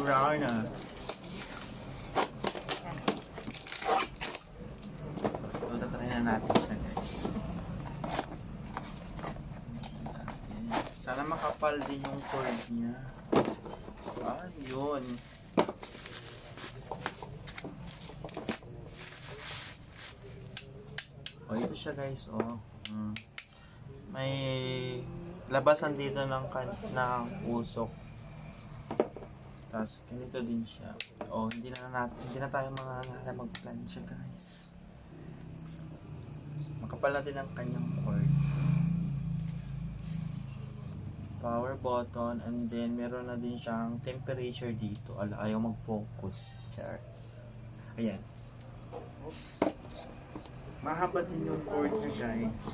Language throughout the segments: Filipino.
Rana. So, tatry na natin siya, guys. Sana makapal din yung cord niya. Yun. Ito siya, guys, may labasan dito ng usok. Tapos ganito din siya. Hindi na tayo mga mag-plancha, guys. Makapal na din ang kanyang cord. Power button, and then meron na din siyang temperature dito. Ayaw mag-focus. Char. Ayan. Oops. Mahaba din yung cord niya, guys.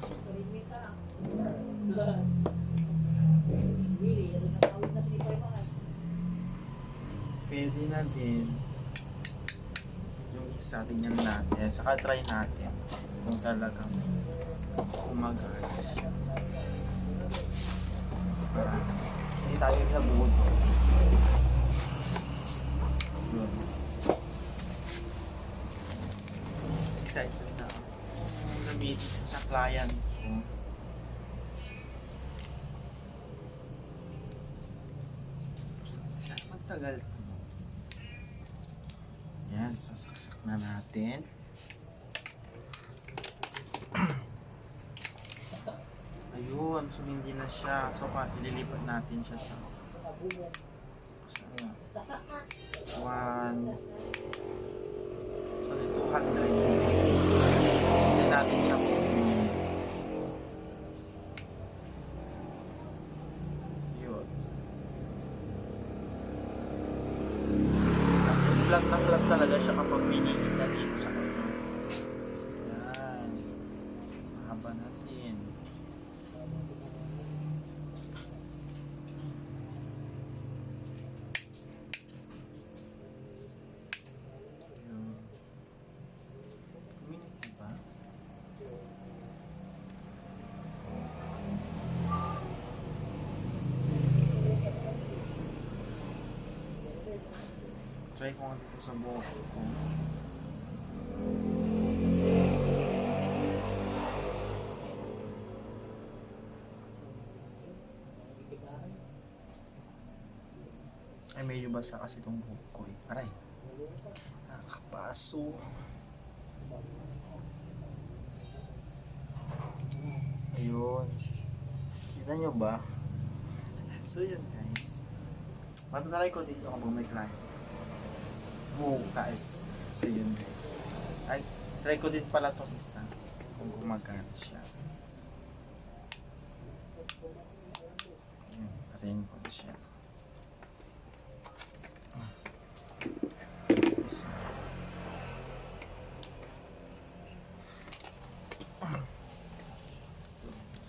Pwede na din yung isa, tingnan natin. Saka try natin kung talagang gumagana siya. Hindi tayo nabuod. Yun. Excited na ako. Gamitin sa client ko. Sana magtagal ko. Yan, sasaksak na natin. Ayun, sumindi na siya. So, ililipat natin siya sa 200. Hindi natin siya yun. Flat na flat talaga siya kapag pinigit na dito sa kanya. Yan. Mahaba natin. Yun. Minute na ba? Try ko nga dito sa buhok ko. Ay, medyo basa kasi itong buhok ko eh. Aray. Nakakapaso. Ayun. Kita nyo ba? So yun, guys. Matatalay ko dito kapag may client. Bukas. So yun, guys. Ay, try ko din pala itong isa. Kung gumagana siya. Ayan, parin ko siya.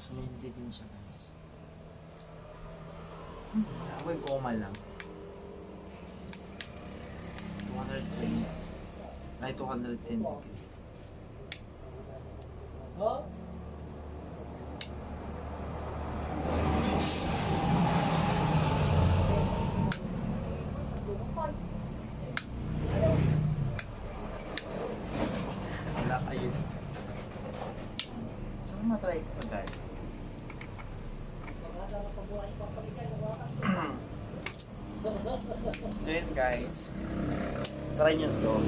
Sumindi din siya, guys. Ako'y goma lang. 210. Ay, 210 degree. Oh? Wala kayo. Saan ko matry ko agad? So yun, guys. Try nyo to.